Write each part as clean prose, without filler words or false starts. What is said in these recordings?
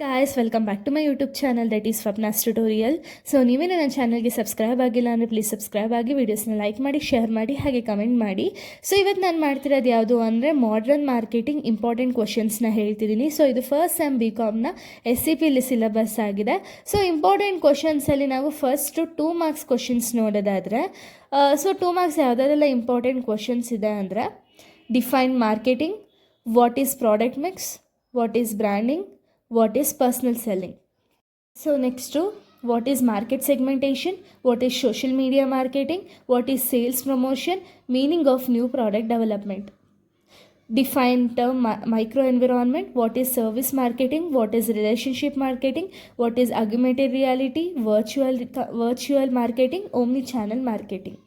Guys welcome back to my YouTube channel that is Swapna's tutorial. So ನೀವೇನು ನನ್ನ ಚಾನಲ್ಗೆ subscribe ಆಗಿಲ್ಲ ಅಂದರೆ ಪ್ಲೀಸ್ ಸಬ್ಸ್ಕ್ರೈಬ್ ಆಗಿ ವೀಡಿಯೋಸ್ನ ಲೈಕ್ ಮಾಡಿ, ಶೇರ್ ಮಾಡಿ, ಹಾಗೆ ಕಮೆಂಟ್ ಮಾಡಿ. ಸೊ ಇವತ್ತು ನಾನು ಮಾಡ್ತಿರೋದು ಯಾವುದು ಅಂದರೆ ಮಾಡರ್ನ್ ಮಾರ್ಕೆಟಿಂಗ್ ಇಂಪಾರ್ಟೆಂಟ್ ಕ್ವಶನ್ಸ್ನ ಹೇಳ್ತಿದ್ದೀನಿ. ಸೊ ಇದು ಫಸ್ಟ್ ಸೆಮ್ BComನ SCP ಸಿಲೆಬಸ್ ಆಗಿದೆ. ಸೊ ಇಂಪಾರ್ಟೆಂಟ್ ಕ್ವಶನ್ಸಲ್ಲಿ ನಾವು ಫಸ್ಟ್ 2 ಮಾರ್ಕ್ಸ್ ಕ್ವಶನ್ಸ್ ನೋಡೋದಾದರೆ, ಸೊ 2 ಮಾರ್ಕ್ಸ್ ಯಾವುದಾದೆಲ್ಲ ಇಂಪಾರ್ಟೆಂಟ್ ಕ್ವಶನ್ಸ್ ಇದೆ ಅಂದರೆ define marketing, what is product mix, what is branding, what is personal selling. So next, what is market segmentation, what is social media marketing, what is sales promotion, meaning of new product development. Define term micro environment, what is service marketing, what is relationship marketing, what is augmented reality, virtual marketing, omni channel marketing.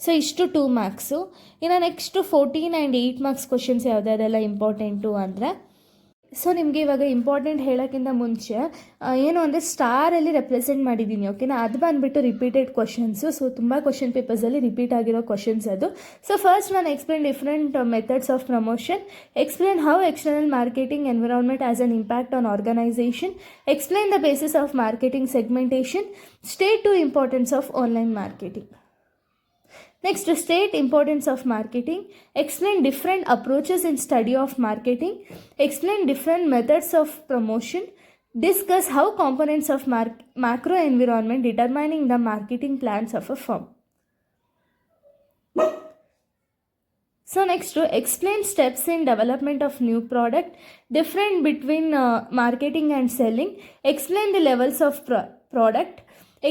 So ಇಷ್ಟು 2 marks. ಇನ್ನು next 14 and 8 marks questions ಯಾವುದಾದೆಲ್ಲ important ಅಂದರೆ, so ನಿಮಗೆ ಇವಾಗ important ಹೇಳೋಕ್ಕಿಂತ ಮುಂಚೆ ಏನು ಅಂದರೆ ಸ್ಟಾರಲ್ಲಿ represent ಮಾಡಿದ್ದೀನಿ, ಓಕೆನಾ. ಅದು ಬಂದುಬಿಟ್ಟು ರಿಪೀಟೆಡ್ ಕ್ವಶನ್ಸು. ಸೊ ತುಂಬ ಕ್ವಶನ್ ಪೇಪರ್ಸಲ್ಲಿ ರಿಪೀಟ್ ಆಗಿರೋ ಕ್ವಶನ್ಸ್ ಅದು. ಸೊ ಫಸ್ಟ್ ನಾನು explain different methods of promotion, explain how external marketing environment has an impact on organisation, explain the basis of marketing segmentation, state to importance of online marketing. Next, state importance of marketing, explain different approaches in study of marketing, explain different methods of promotion, discuss how components of macro environment determining the marketing plans of a firm. So next, explain steps in development of new product, different between marketing and selling, explain the levels of product,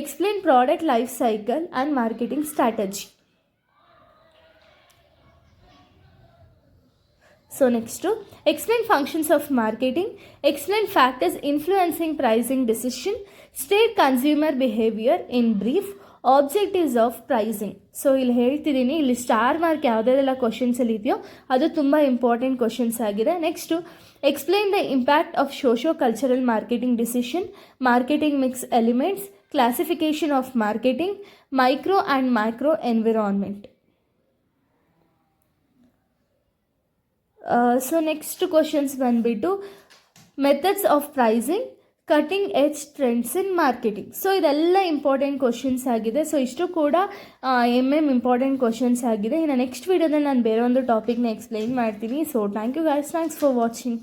explain product life cycle and marketing strategy. So next, explain functions of marketing, explain factors influencing pricing decision, state consumer behavior in brief, objectives of pricing. So ಇಲ್ಲಿ ಹೇಳ್ತಿದ್ದೀನಿ, ಇಲ್ಲಿ star mark ಯಾವುದೆಲ್ಲ ಕ್ವಶನ್ಸಲ್ಲಿ ಇದೆಯೋ ಅದು ತುಂಬ important questions ಆಗಿದೆ. Next explain the impact of socio cultural marketing decision, marketing mix elements, classification of marketing, micro and macro environment. So next questions ಬಂದುಬಿಟ್ಟು methods of pricing, cutting edge trends in marketing. So ಇದೆಲ್ಲ important questions ಆಗಿದೆ. So ಇಷ್ಟು ಕೂಡ important questions ಆಗಿದೆ. ಇನ್ನು next ವೀಡಿಯೋದಲ್ಲಿ ನಾನು ಬೇರೆ ಒಂದು ಟಾಪಿಕ್ನ ಎಕ್ಸ್ಪ್ಲೈನ್ ಮಾಡ್ತೀನಿ. So thank you guys, thanks for watching.